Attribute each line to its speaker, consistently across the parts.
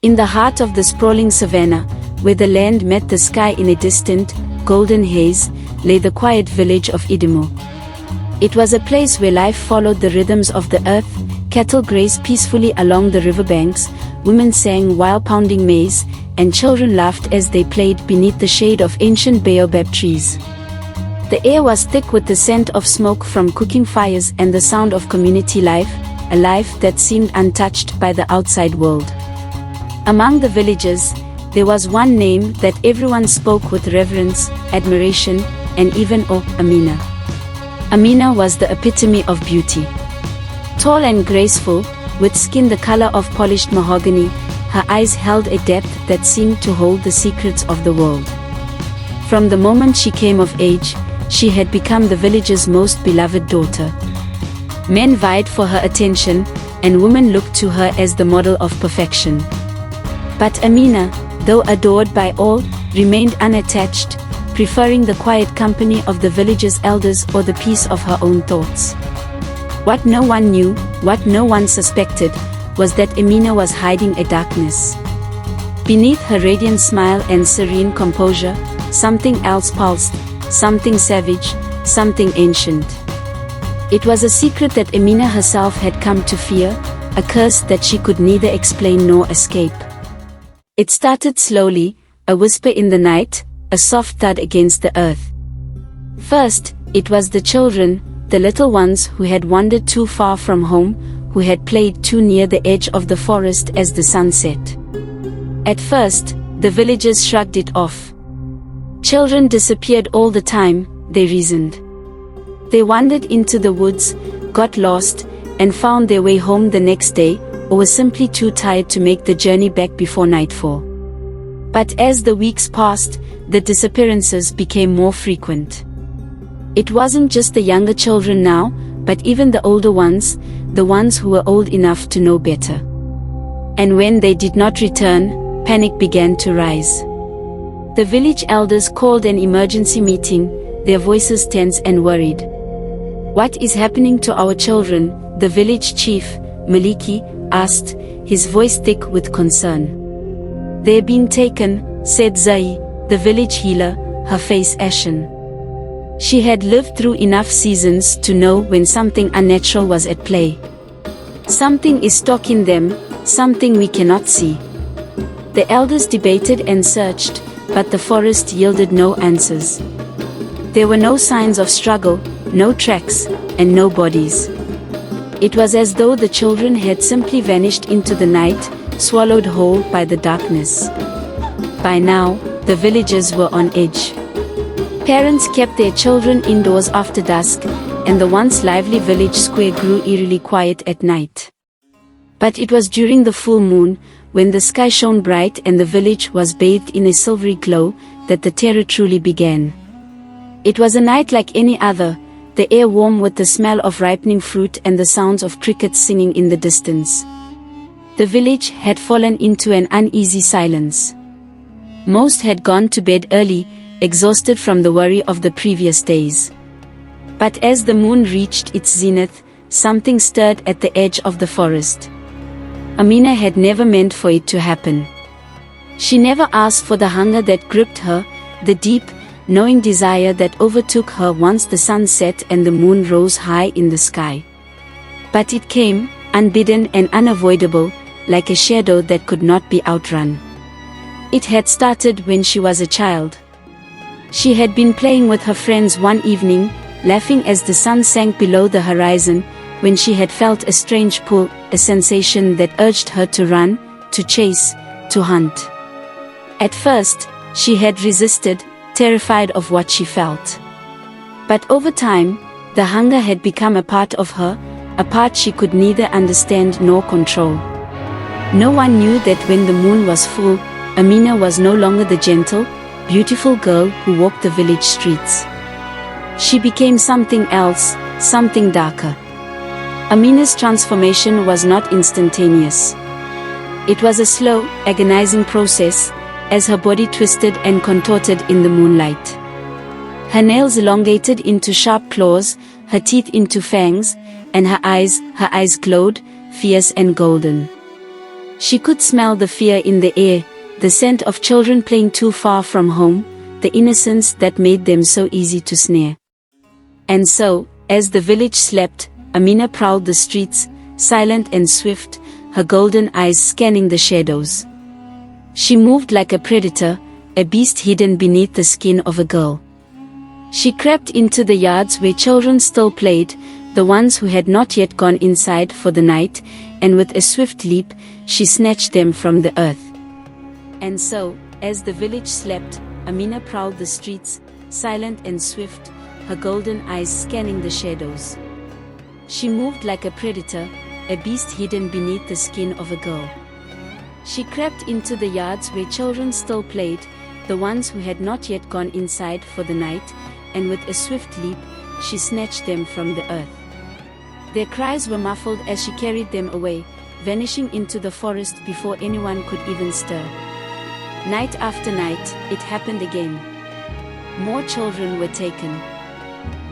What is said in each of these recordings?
Speaker 1: In the heart of the sprawling savanna, where the land met the sky in a distant, golden haze, lay the quiet village of Idimo. It was a place where life followed the rhythms of the earth, cattle grazed peacefully along the riverbanks, women sang while pounding maize, and children laughed as they played beneath the shade of ancient baobab trees. The air was thick with the scent of smoke from cooking fires and the sound of community life, a life that seemed untouched by the outside world. Among the villagers, there was one name that everyone spoke with reverence, admiration, and even awe: Amina. Amina was the epitome of beauty. Tall and graceful, with skin the color of polished mahogany, her eyes held a depth that seemed to hold the secrets of the world. From the moment she came of age, she had become the village's most beloved daughter. Men vied for her attention, and women looked to her as the model of perfection. But Amina, though adored by all, remained unattached, preferring the quiet company of the village's elders or the peace of her own thoughts. What no one knew, what no one suspected, was that Amina was hiding a darkness. Beneath her radiant smile and serene composure, something else pulsed, something savage, something ancient. It was a secret that Amina herself had come to fear, a curse that she could neither explain nor escape. It started slowly, a whisper in the night, a soft thud against the earth. First, it was the children, the little ones who had wandered too far from home, who had played too near the edge of the forest as the sun set. At first, the villagers shrugged it off. Children disappeared all the time, they reasoned. They wandered into the woods, got lost, and found their way home the next day, or were simply too tired to make the journey back before nightfall. But as the weeks passed, the disappearances became more frequent. It wasn't just the younger children now, but even the older ones, the ones who were old enough to know better. And when they did not return, panic began to rise. The village elders called an emergency meeting, their voices tense and worried. "What is happening to our children?" the village chief, Maliki, asked, his voice thick with concern. "They're being taken," said Zai, the village healer, her face ashen. She had lived through enough seasons to know when something unnatural was at play. "Something is stalking them, something we cannot see." The elders debated and searched, but the forest yielded no answers. There were no signs of struggle, no tracks, and no bodies. It was as though the children had simply vanished into the night, swallowed whole by the darkness. By now, the villagers were on edge. Parents kept their children indoors after dusk, and the once lively village square grew eerily quiet at night. But it was during the full moon, when the sky shone bright and the village was bathed in a silvery glow, that the terror truly began. It was a night like any other, the air warm with the smell of ripening fruit and the sounds of crickets singing in the distance. The village had fallen into an uneasy silence. Most had gone to bed early, exhausted from the worry of the previous days. But as the moon reached its zenith, something stirred at the edge of the forest. Amina had never meant for it to happen. She never asked for the hunger that gripped her, the deep, knowing desire that overtook her once the sun set and the moon rose high in the sky. But it came, unbidden and unavoidable, like a shadow that could not be outrun. It had started when she was a child. She had been playing with her friends one evening, laughing as the sun sank below the horizon, when she had felt a strange pull, a sensation that urged her to run, to chase, to hunt. At first, she had resisted, terrified of what she felt. But over time, the hunger had become a part of her, a part she could neither understand nor control. No one knew that when the moon was full, Amina was no longer the gentle, beautiful girl who walked the village streets. She became something else, something darker. Amina's transformation was not instantaneous. It was a slow, agonizing process, as her body twisted and contorted in the moonlight. Her nails elongated into sharp claws, her teeth into fangs, and her eyes glowed, fierce and golden. She could smell the fear in the air, the scent of children playing too far from home, the innocence that made them so easy to snare. And so, as the village slept, Amina prowled the streets, silent and swift, her golden eyes scanning the shadows. She moved like a predator, a beast hidden beneath the skin of a girl. She crept into the yards where children still played, the ones who had not yet gone inside for the night, and with a swift leap, she snatched them from the earth. And so, as the village slept, Amina prowled the streets, silent and swift, her golden eyes scanning the shadows. She moved like a predator, a beast hidden beneath the skin of a girl. She crept into the yards where children still played, the ones who had not yet gone inside for the night, and with a swift leap, she snatched them from the earth. Their cries were muffled as she carried them away, vanishing into the forest before anyone could even stir. Night after night, it happened again. More children were taken.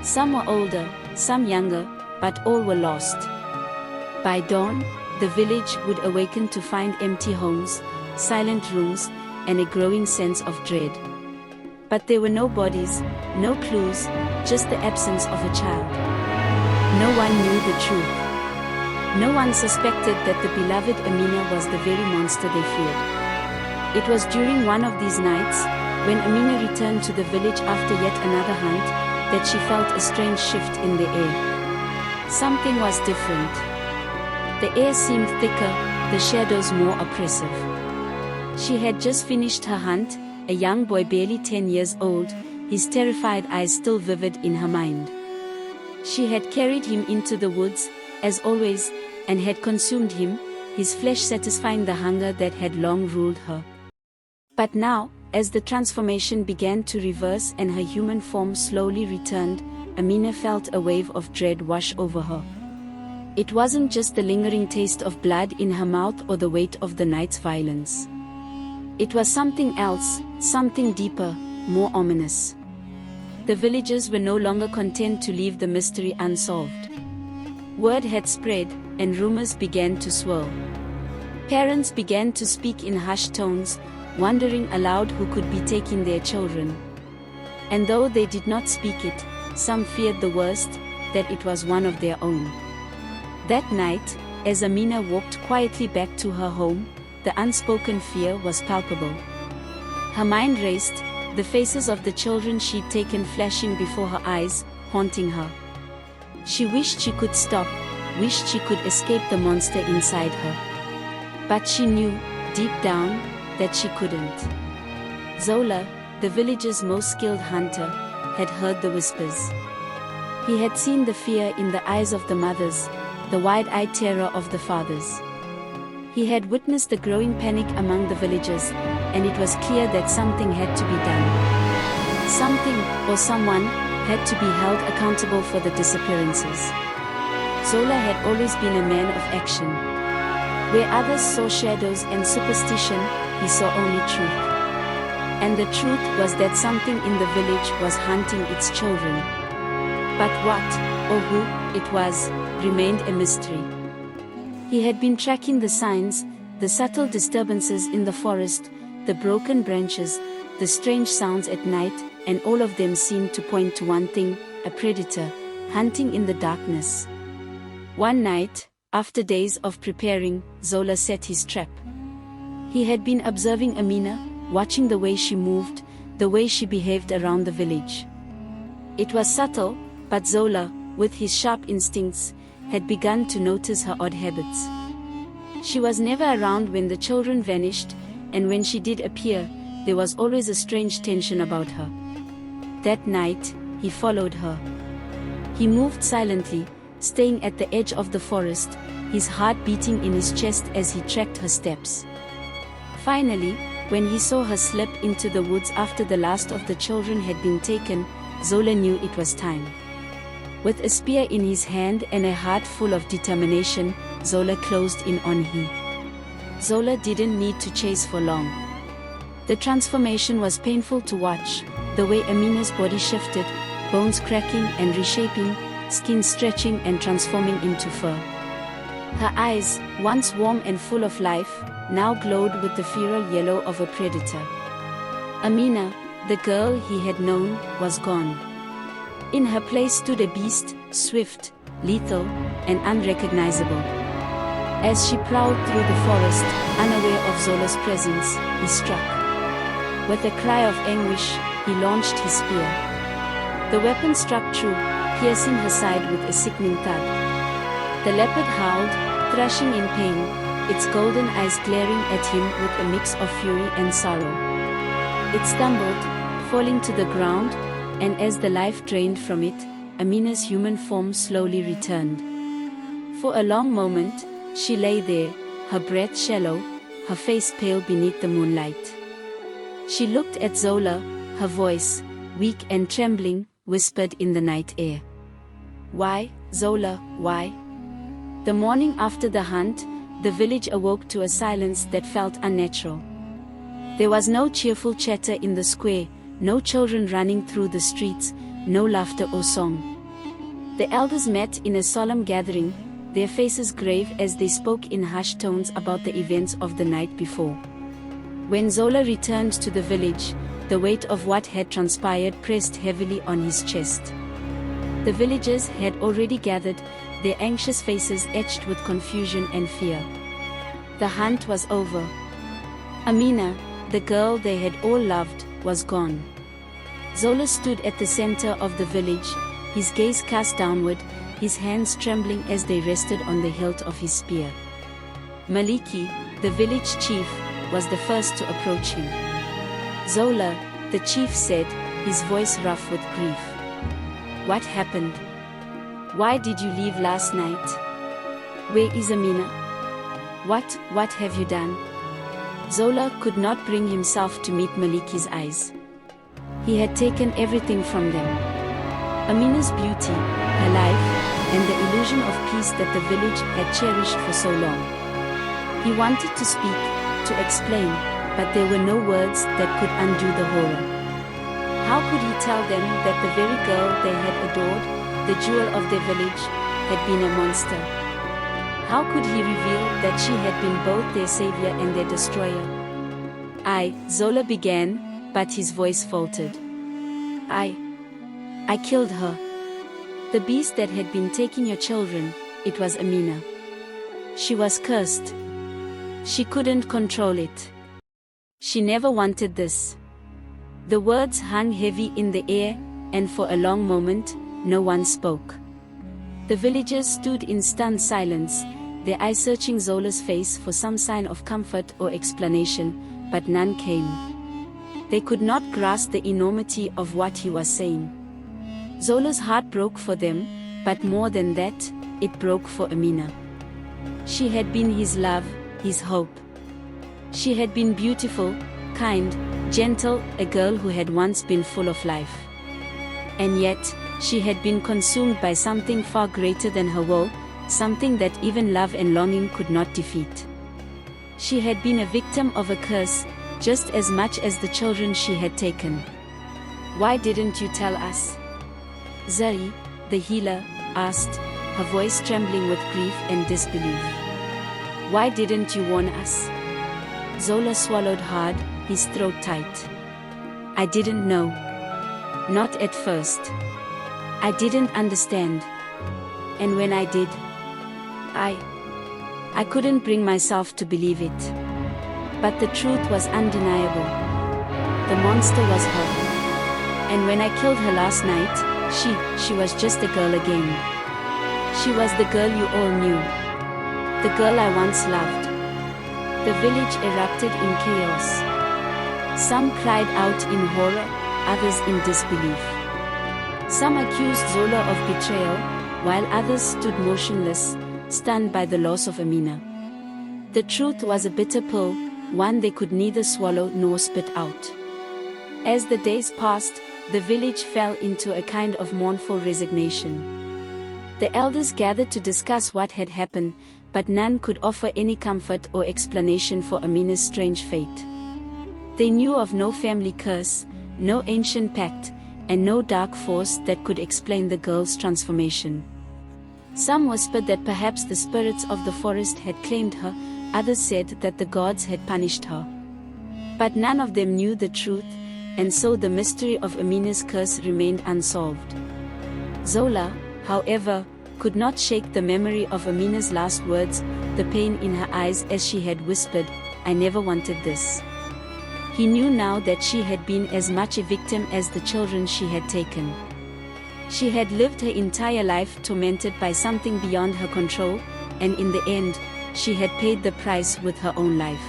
Speaker 1: Some were older, some younger, but all were lost. By dawn, the village would awaken to find empty homes, silent rooms, and a growing sense of dread. But there were no bodies, no clues, just the absence of a child. No one knew the truth. No one suspected that the beloved Amina was the very monster they feared. It was during one of these nights, when Amina returned to the village after yet another hunt, that she felt a strange shift in the air. Something was different. The air seemed thicker, the shadows more oppressive. She had just finished her hunt, a young boy barely 10 years old, his terrified eyes still vivid in her mind. She had carried him into the woods, as always, and had consumed him, his flesh satisfying the hunger that had long ruled her. But now, as the transformation began to reverse and her human form slowly returned, Amina felt a wave of dread wash over her. It wasn't just the lingering taste of blood in her mouth or the weight of the night's violence. It was something else, something deeper, more ominous. The villagers were no longer content to leave the mystery unsolved. Word had spread, and rumors began to swirl. Parents began to speak in hushed tones, wondering aloud who could be taking their children. And though they did not speak it, some feared the worst, that it was one of their own. That night, as Amina walked quietly back to her home, the unspoken fear was palpable. Her mind raced, the faces of the children she'd taken flashing before her eyes, haunting her. She wished she could stop, wished she could escape the monster inside her. But she knew, deep down, that she couldn't. Zola, the village's most skilled hunter, had heard the whispers. He had seen the fear in the eyes of the mothers, the wide-eyed terror of the fathers. He had witnessed the growing panic among the villagers, and it was clear that something had to be done. Something, or someone, had to be held accountable for the disappearances. Zola had always been a man of action. Where others saw shadows and superstition, he saw only truth. And the truth was that something in the village was hunting its children. But what, or who, it was, remained a mystery. He had been tracking the signs, the subtle disturbances in the forest, the broken branches, the strange sounds at night, and all of them seemed to point to one thing, a predator, hunting in the darkness. One night, after days of preparing, Zola set his trap. He had been observing Amina, watching the way she moved, the way she behaved around the village. It was subtle, but Zola, with his sharp instincts, had begun to notice her odd habits. She was never around when the children vanished, and when she did appear, there was always a strange tension about her. That night, he followed her. He moved silently, staying at the edge of the forest, his heart beating in his chest as he tracked her steps. Finally, when he saw her slip into the woods after the last of the children had been taken, Zola knew it was time. With a spear in his hand and a heart full of determination, Zola closed in on him. Zola didn't need to chase for long. The transformation was painful to watch, the way Amina's body shifted, bones cracking and reshaping, skin stretching and transforming into fur. Her eyes, once warm and full of life, now glowed with the feral yellow of a predator. Amina, the girl he had known, was gone. In her place stood a beast, swift, lethal, and unrecognizable. As she plowed through the forest, unaware of Zola's presence, he struck. With a cry of anguish, he launched his spear. The weapon struck true, piercing her side with a sickening thud. The leopard howled, thrashing in pain, its golden eyes glaring at him with a mix of fury and sorrow. It stumbled, falling to the ground, and as the life drained from it, Amina's human form slowly returned. For a long moment, she lay there, her breath shallow, her face pale beneath the moonlight. She looked at Zola, her voice, weak and trembling, whispered in the night air. "Why, Zola, why?" The morning after the hunt, the village awoke to a silence that felt unnatural. There was no cheerful chatter in the square, no children running through the streets, no laughter or song. The elders met in a solemn gathering, their faces grave as they spoke in hushed tones about the events of the night before. When Zola returned to the village, the weight of what had transpired pressed heavily on his chest. The villagers had already gathered, their anxious faces etched with confusion and fear. The hunt was over. Amina, the girl they had all loved, was gone. Zola stood at the center of the village, his gaze cast downward, his hands trembling as they rested on the hilt of his spear. Maliki, the village chief, was the first to approach him. "Zola," the chief said, his voice rough with grief. "What happened? Why did you leave last night? Where is Amina? What have you done?" Zola could not bring himself to meet Maliki's eyes. He had taken everything from them. Amina's beauty, her life, and the illusion of peace that the village had cherished for so long. He wanted to speak, to explain, but there were no words that could undo the horror. How could he tell them that the very girl they had adored, the jewel of their village, had been a monster? How could he reveal that she had been both their savior and their destroyer? Zola began, but his voice faltered. I killed her. The beast that had been taking your children, it was Amina. She was cursed. She couldn't control it. She never wanted this." The words hung heavy in the air, and for a long moment, no one spoke. The villagers stood in stunned silence, their eyes searching Zola's face for some sign of comfort or explanation, but none came. They could not grasp the enormity of what he was saying. Zola's heart broke for them, but more than that, it broke for Amina. She had been his love, his hope. She had been beautiful, kind, gentle, a girl who had once been full of life. And yet, she had been consumed by something far greater than her will, something that even love and longing could not defeat. She had been a victim of a curse, just as much as the children she had taken. "Why didn't you tell us?" Zari, the healer, asked, her voice trembling with grief and disbelief. "Why didn't you warn us?" Zola swallowed hard, his throat tight. "I didn't know. Not at first. I didn't understand. And when I did, I couldn't bring myself to believe it. But the truth was undeniable. The monster was her. And when I killed her last night, she was just a girl again. She was the girl you all knew. The girl I once loved." The village erupted in chaos. Some cried out in horror, others in disbelief. Some accused Zola of betrayal, while others stood motionless, stunned by the loss of Amina. The truth was a bitter pill, one they could neither swallow nor spit out. As the days passed, the village fell into a kind of mournful resignation. The elders gathered to discuss what had happened, but none could offer any comfort or explanation for Amina's strange fate. They knew of no family curse, no ancient pact, and no dark force that could explain the girl's transformation. Some whispered that perhaps the spirits of the forest had claimed her, others said that the gods had punished her. But none of them knew the truth, and so the mystery of Amina's curse remained unsolved. Zola, however, could not shake the memory of Amina's last words, the pain in her eyes as she had whispered, "I never wanted this." He knew now that she had been as much a victim as the children she had taken. She had lived her entire life tormented by something beyond her control, and in the end, she had paid the price with her own life.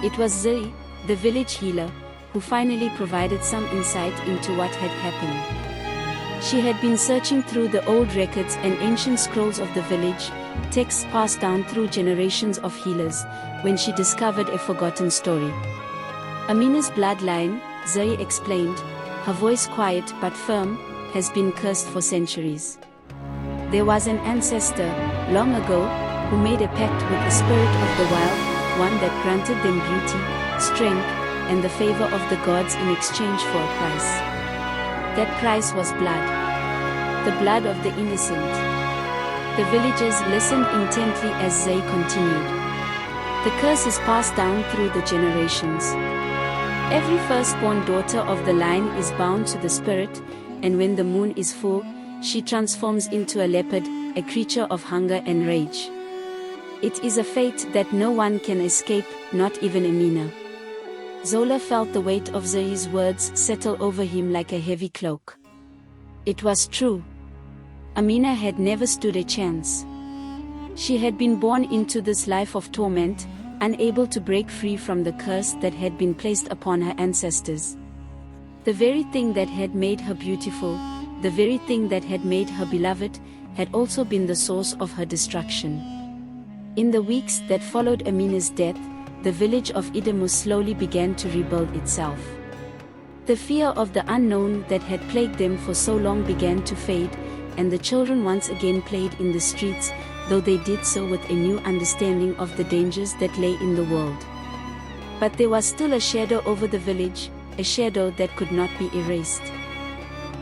Speaker 1: It was Zoe, the village healer, who finally provided some insight into what had happened. She had been searching through the old records and ancient scrolls of the village, texts passed down through generations of healers, when she discovered a forgotten story. Amina's bloodline, Zoe explained, her voice quiet but firm, has been cursed for centuries. There was an ancestor, long ago, who made a pact with the spirit of the wild, one that granted them beauty, strength, and the favor of the gods in exchange for a price. That price was blood. The blood of the innocent. The villagers listened intently as Zoe continued. The curse is passed down through the generations. Every firstborn daughter of the line is bound to the spirit, and when the moon is full, she transforms into a leopard, a creature of hunger and rage. It is a fate that no one can escape, not even Amina. Zola felt the weight of Zoe's words settle over him like a heavy cloak. It was true. Amina had never stood a chance. She had been born into this life of torment, unable to break free from the curse that had been placed upon her ancestors. The very thing that had made her beautiful, the very thing that had made her beloved, had also been the source of her destruction. In the weeks that followed Amina's death, the village of Idemu slowly began to rebuild itself. The fear of the unknown that had plagued them for so long began to fade, and the children once again played in the streets, though they did so with a new understanding of the dangers that lay in the world. But there was still a shadow over the village, a shadow that could not be erased.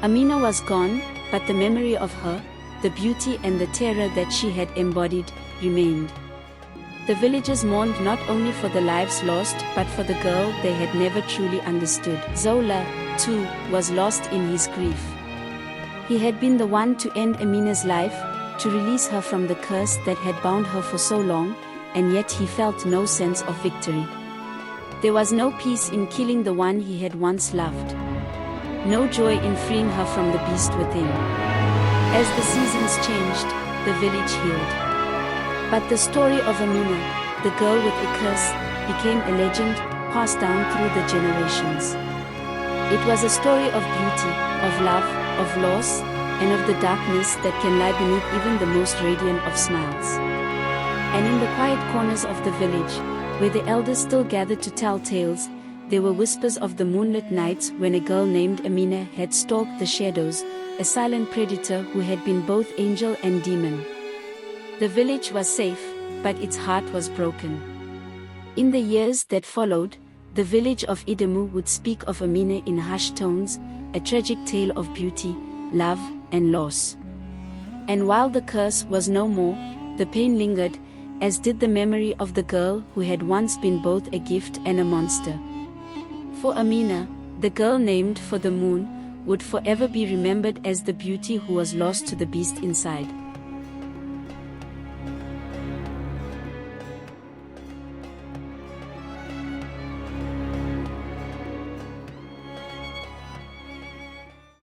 Speaker 1: Amina was gone, but the memory of her, the beauty and the terror that she had embodied, remained. The villagers mourned not only for the lives lost but for the girl they had never truly understood. Zola, too, was lost in his grief. He had been the one to end Amina's life, to release her from the curse that had bound her for so long, and yet he felt no sense of victory. There was no peace in killing the one he had once loved. No joy in freeing her from the beast within. As the seasons changed, the village healed. But the story of Amina, the girl with the curse, became a legend, passed down through the generations. It was a story of beauty, of love, of loss, and of the darkness that can lie beneath even the most radiant of smiles. And in the quiet corners of the village, where the elders still gathered to tell tales, there were whispers of the moonlit nights when a girl named Amina had stalked the shadows, a silent predator who had been both angel and demon. The village was safe, but its heart was broken. In the years that followed, the village of Idemu would speak of Amina in hushed tones, a tragic tale of beauty, love, and loss. And while the curse was no more, the pain lingered, as did the memory of the girl who had once been both a gift and a monster. For Amina, the girl named for the moon, would forever be remembered as the beauty who was lost to the beast inside.